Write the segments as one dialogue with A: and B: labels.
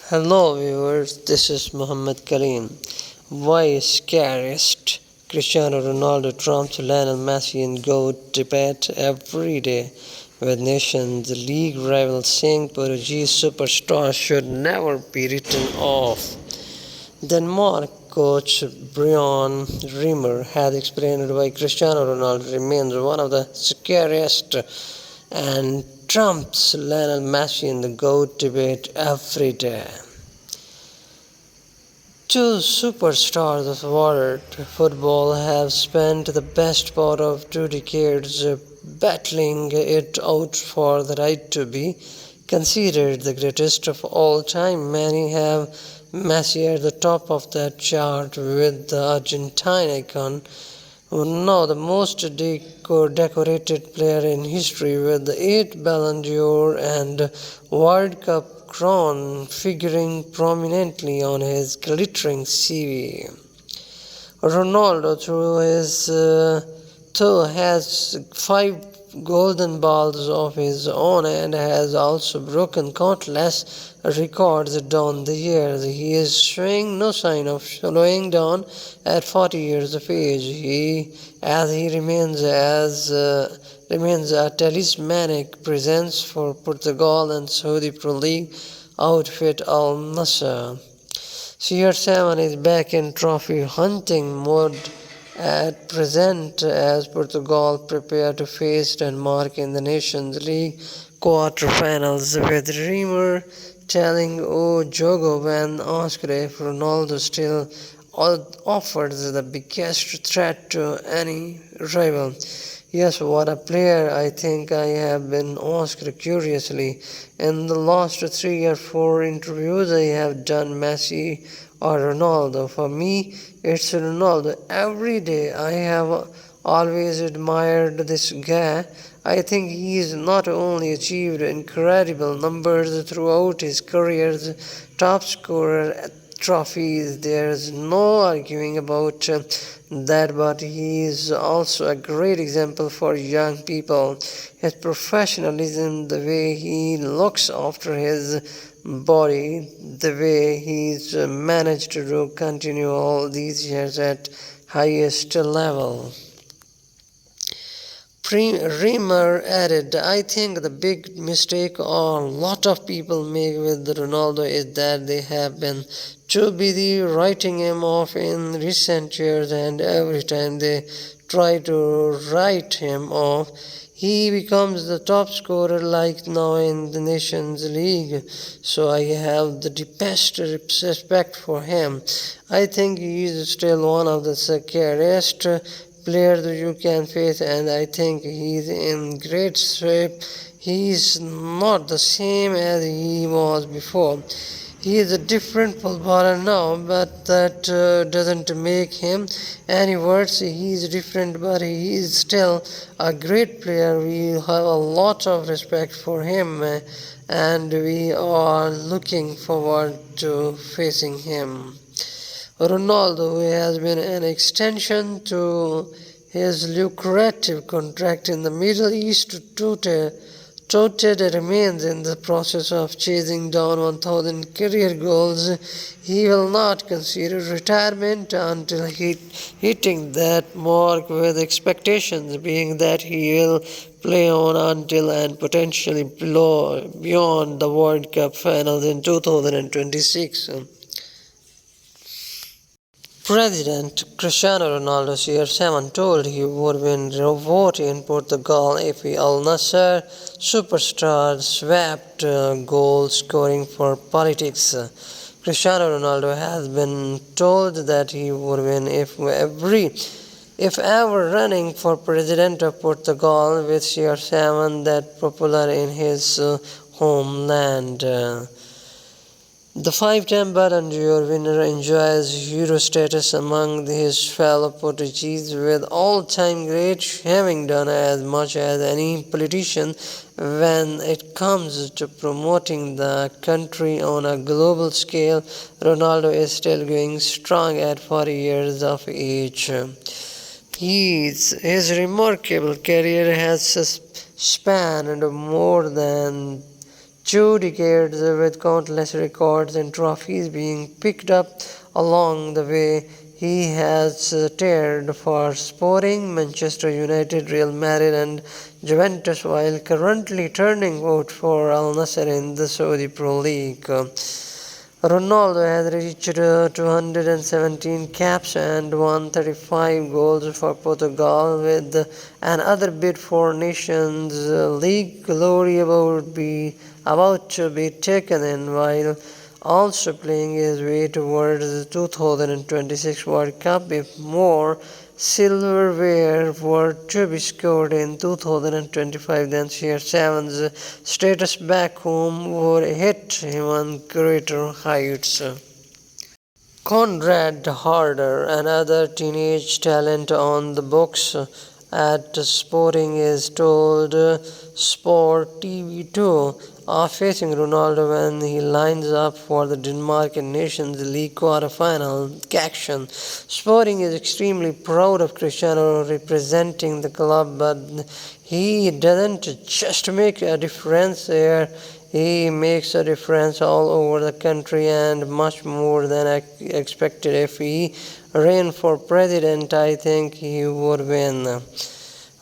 A: Hello viewers, this is Muhammad Kareem. Why is scariest? Cristiano Ronaldo trumps Lionel Messi in GOAT debate every day, with Nations League rivals saying Portuguese superstars should never be written off. Denmark coach Brian Rimmer has explained why Cristiano Ronaldo remains one of the scariest and trumps Lionel Messi in the GOAT debate every day. Two superstars of world football have spent the best part of 2 decades battling it out for the right to be considered the greatest of all time. Many have Messi at the top of that chart, with the Argentine icon now the most decorated player in history, with 8 Ballon d'Or and World Cup crown figuring prominently on his glittering CV. Ronaldo, though has 5 golden balls of his own and has also broken countless records down the years. He is showing no sign of slowing down at 40 years of age. He remains a talismanic presence for Portugal and Saudi Pro League outfit Al-Nassr. CR7 is back in trophy hunting mode at present as Portugal prepare to face Denmark in the Nations League quarter-finals, with Rimmer telling O Jogo when asked if Ronaldo still offers the biggest threat to any rival. Yes, what a player, I think I have been asked curiously. In the last 3 or 4 interviews I have done, Messi or Ronaldo. For me, it's Ronaldo. Every day I have always admired this guy. I think he's not only achieved incredible numbers throughout his career's top scorer trophies, there's no arguing about that, but he is also a great example for young people. His professionalism, the way he looks after his body, the way he's managed to continue all these years at highest level. Reamer added, I think the big mistake a lot of people make with Ronaldo is that they have been too busy writing him off in recent years, and every time they try to write him off, he becomes the top scorer, like now in the Nations League. So I have the deepest respect for him. I think he is still one of the scariest players you can face, and I think he's in great shape. He's not the same as he was before. He is a different footballer now, but that doesn't make him any worse. He is different, but he is still a great player. We have a lot of respect for him, and we are looking forward to facing him. Ronaldo, who has been an extension to his lucrative contract in the Middle East, touted remains in the process of chasing down 1,000 career goals. He will not consider retirement until hitting that mark, with expectations being that he will play on until and potentially beyond the World Cup finals in 2026. President Cristiano Ronaldo CR7 told he would win the vote in Portugal if Al-Nassr superstar swapped goal scoring for politics. Cristiano Ronaldo has been told that he would win if ever running for president of Portugal, with CR7 that popular in his homeland. The 5-time Ballon d'Or winner enjoys hero status among his fellow Portuguese, with all-time greats having done as much as any politician when it comes to promoting the country on a global scale. Ronaldo is still going strong at 40 years of age. His remarkable career has spanned more than 2 decades with countless records and trophies being picked up along the way. He has starred for Sporting, Manchester United, Real Madrid and Juventus while currently turning out for Al-Nassr in the Saudi Pro League. Ronaldo has reached 217 caps and won 35 goals for Portugal, with another bid for Nations League glory about to be taken in, while also playing his way towards the 2026 World Cup if more silverware were to be scored in 2025. Then CR7's status back home would hit even greater heights. Conrad Harder, another teenage talent on the books at Sporting, is told Sport TV2 are facing Ronaldo when he lines up for the Denmark Nations League quarter-final action. Sporting is extremely proud of Cristiano representing the club, but he doesn't just make a difference here. He makes a difference all over the country and much more than expected. If he ran for president, I think he would win.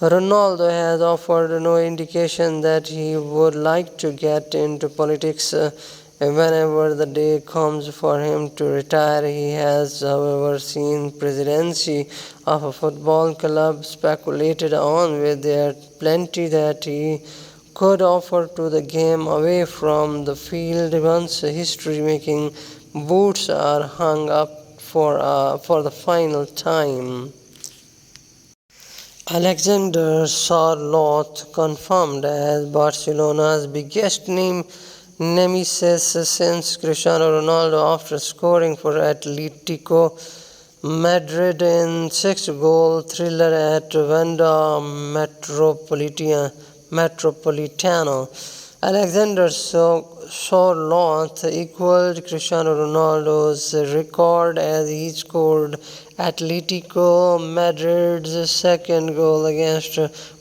A: Ronaldo has offered no indication that he would like to get into politics whenever the day comes for him to retire. He has, however, seen presidency of a football club speculated on, with there plenty that he could offer to the game away from the field once history-making boots are hung up for the final time. Alexander Sørloth, confirmed as Barcelona's biggest nemesis since Cristiano Ronaldo after scoring for Atletico Madrid in 6-goal thriller at Wanda Metropolitano. Alexander Sørloth equaled Cristiano Ronaldo's record as he scored Atletico Madrid's second goal against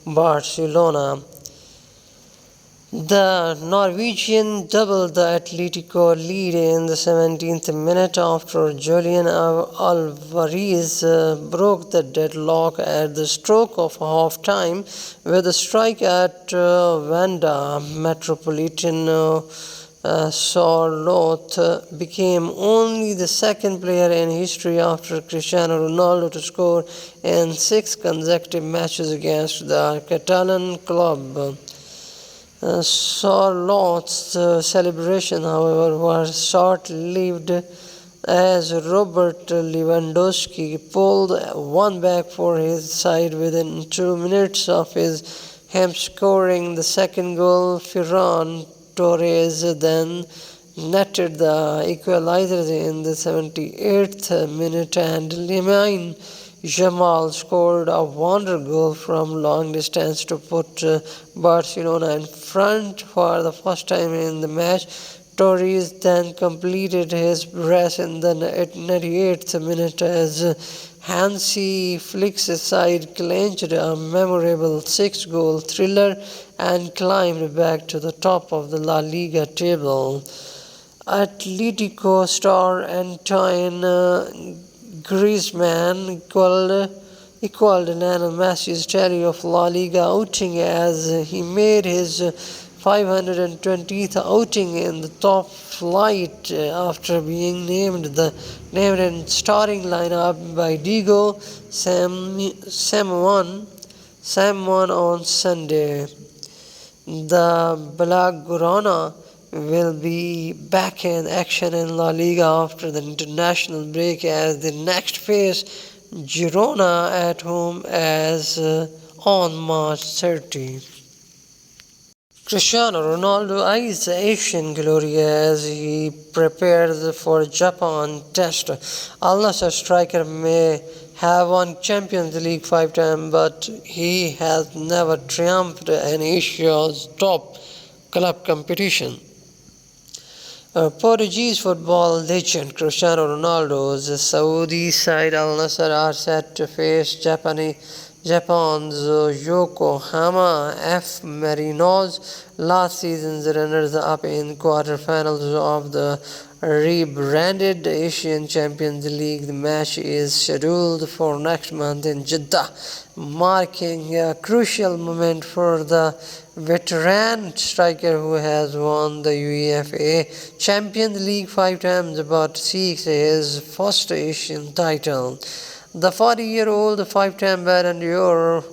A: Barcelona. The Norwegian doubled the Atletico lead in the 17th minute after Julian Alvarez broke the deadlock at the stroke of half-time with a strike at Wanda Metropolitano. Sørloth became only the second player in history after Cristiano Ronaldo to score in 6 consecutive matches against the Catalan club. Sørloth's celebration, however, was short-lived as Robert Lewandowski pulled one back for his side within 2 minutes of him scoring the second goal. Ferran Torres then netted the equalizer in the 78th minute, and Lamine Yamal scored a wonder goal from long distance to put Barcelona in front for the first time in the match. Torres then completed his brace in the 98th minute as Hansi Flick's side clinched a memorable 6-goal thriller and climbed back to the top of the La Liga table. Atletico star Antoine Griezmann equaled Lionel Messi's tally of La Liga outing as he made his 520th outing in the top flight after being named in starting lineup by Diego Simeone on Sunday. The Blaugrana will be back in action in La Liga after the international break as they next face Girona at home as on March 30. Cristiano Ronaldo eyes Asian glory as he prepares for Japan Test. Al-Nassr striker may have won Champions League 5 times, but he has never triumphed in Asia's top club competition. Portuguese football legend Cristiano Ronaldo's Saudi side Al-Nassr are set to face Japan's Yokohama F. Marinos, last season's runners-up in quarterfinals of the rebranded Asian Champions League. The match is scheduled for next month in Jeddah, marking a crucial moment for the veteran striker who has won the UEFA Champions League 5 times but seeks his first Asian title. The 40-year-old five-time Ballon d'Or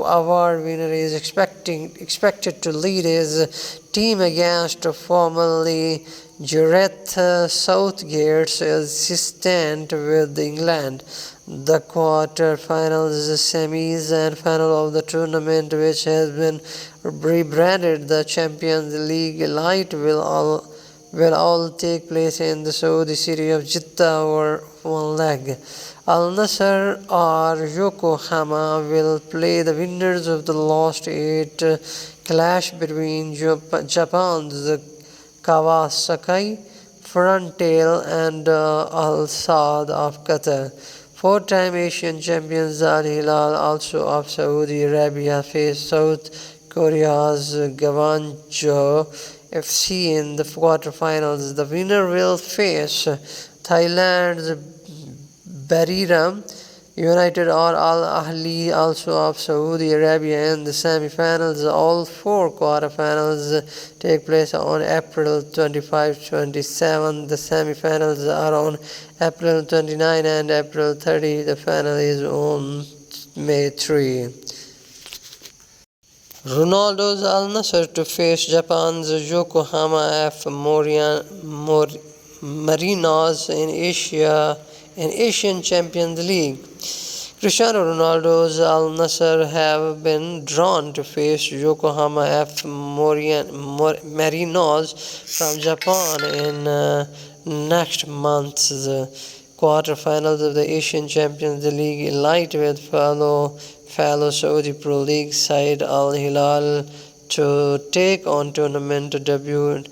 A: award winner is expected to lead his team against formerly Gareth Southgate's assistant with England. The quarter-finals, semis and final of the tournament, which has been rebranded the Champions League Elite, will all take place in the Saudi city of Jeddah over one leg. Al-Nassr or Yokohama will play the winners of the last 8 clash between Japan's Kawasaki Frontale and Al-Saad of Qatar. Four-time Asian champions Al-Hilal, also of Saudi Arabia, face South Korea's Gwangju FC in the quarterfinals. The winner will face Thailand's Bariram United or Al-Ahli, also of Saudi Arabia, in the semi-finals. All 4 quarterfinals take place on April 25-27. The semi-finals are on April 29 and April 30. The final is on May 3. Ronaldo's Al-Nassr to face Japan's Yokohama F. Marinos in Asian Champions League. Cristiano Ronaldo's Al-Nassr have been drawn to face Yokohama F. Marinos from Japan in next month's quarterfinals of the Asian Champions League Elite, with fellow Saudi Pro League side Al-Hilal to take on tournament debutants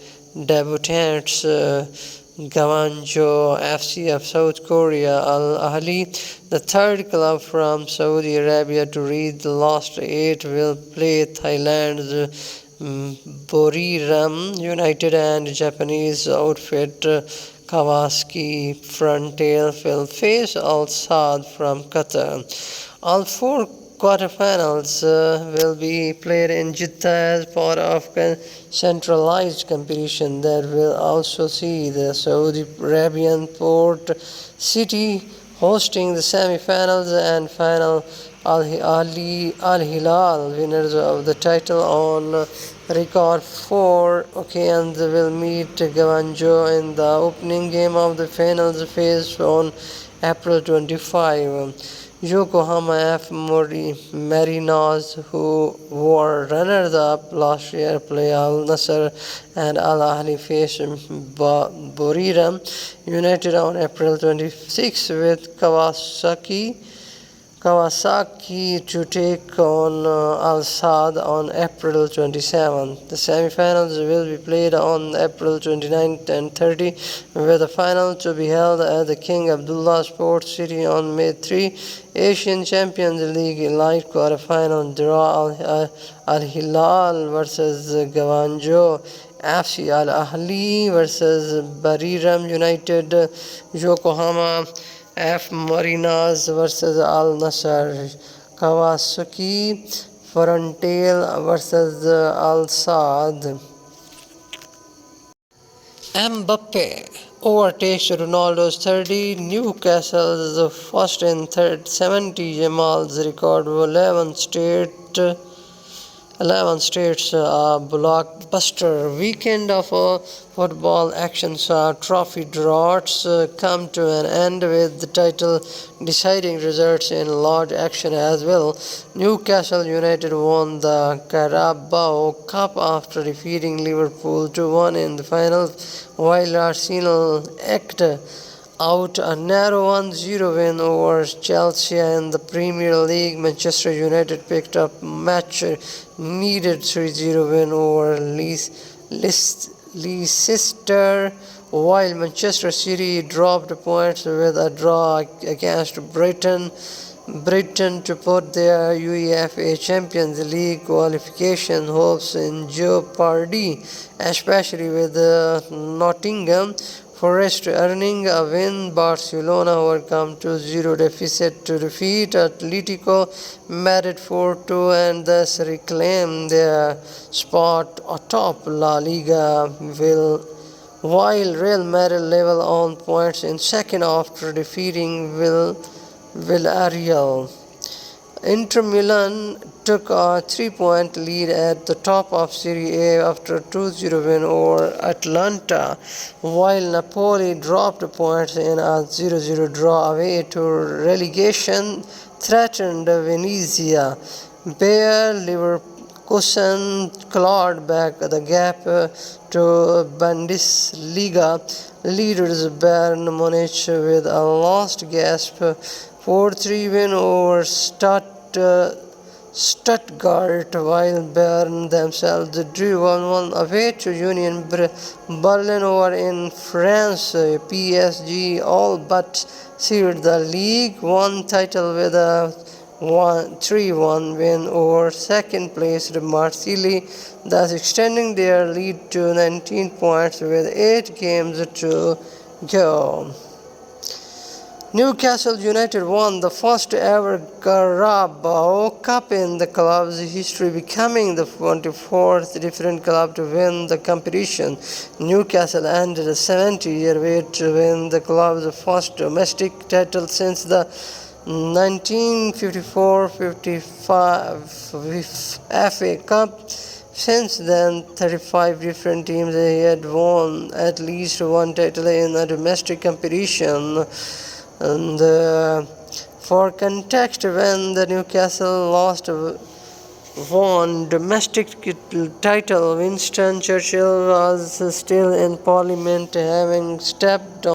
A: Gwangju FC of South Korea. Al-Ahli, the third club from Saudi Arabia to reach the last 8, will play Thailand's Buriram United, and Japanese outfit Kawasaki Frontale will face Al-Saad from Qatar. All 4 quarterfinals will be played in Jeddah as part of a centralized competition that will also see the Saudi Arabian port city hosting the semi-finals and final. Al-Hilal, winners of the title on record 4 occasions, will meet Gwangju in the opening game of the finals phase on April 25. Yokohama F. Marinos, who were runners-up last year, play Al-Nassr, and Al-Ahli face Buriram United on April 26, with Kawasaki to take on Al-Saad on April 27. The semi-finals will be played on April 29 and 30, with the final to be held at the King Abdullah Sports City on May 3. Asian Champions League Elite quarterfinal draw: Al-Hilal versus Gwangju FC, Al-Ahli versus Bariram United, Yokohama F. Marinos versus Al-Nassr, Kawasaki Frontale versus Al-Saad. Mbappe overtakes Ronaldo's 30, Newcastle's first and third 70, Jamal's record of 11 states blockbuster weekend of football action saw trophy droughts come to an end, with the title deciding results in large action as well. Newcastle United won the Carabao Cup after defeating Liverpool 2-1 in the final, while Arsenal eked out a narrow 1-0 win over Chelsea in the Premier League. Manchester United picked up much-needed 3-0 win over Leicester, while Manchester City dropped points with a draw against Brighton. Britain to put their UEFA Champions League qualification hopes in jeopardy, especially with Nottingham Forest earning a win. Barcelona overcome 2-0 deficit to defeat Atletico Madrid 4-2 and thus reclaim their spot atop La Liga, while Real Madrid level on points in second after defeating Villarreal. Inter Milan took a 3-point lead at the top of Serie A after a 2-0 win over Atalanta, while Napoli dropped points in a 0-0 draw away to relegation threatened Venezia. Bayer Leverkusen clawed back the gap to Bundesliga leaders Bayern Munich with a last gasp 4-3 win over Stuttgart, while Bayern themselves drew 1-1 away to Union Berlin over in France. PSG all but sealed the League One title with a 3-1 win over second-placed Marseille, thus extending their lead to 19 points with 8 games to go. Newcastle United won the first ever Carabao Cup in the club's history, becoming the 24th different club to win the competition. Newcastle ended a 70-year wait to win the club's first domestic title since the 1954-55 FA Cup. Since then, 35 different teams had won at least one title in a domestic competition. And for context, when the Newcastle won domestic title, Winston Churchill was still in Parliament, having stepped down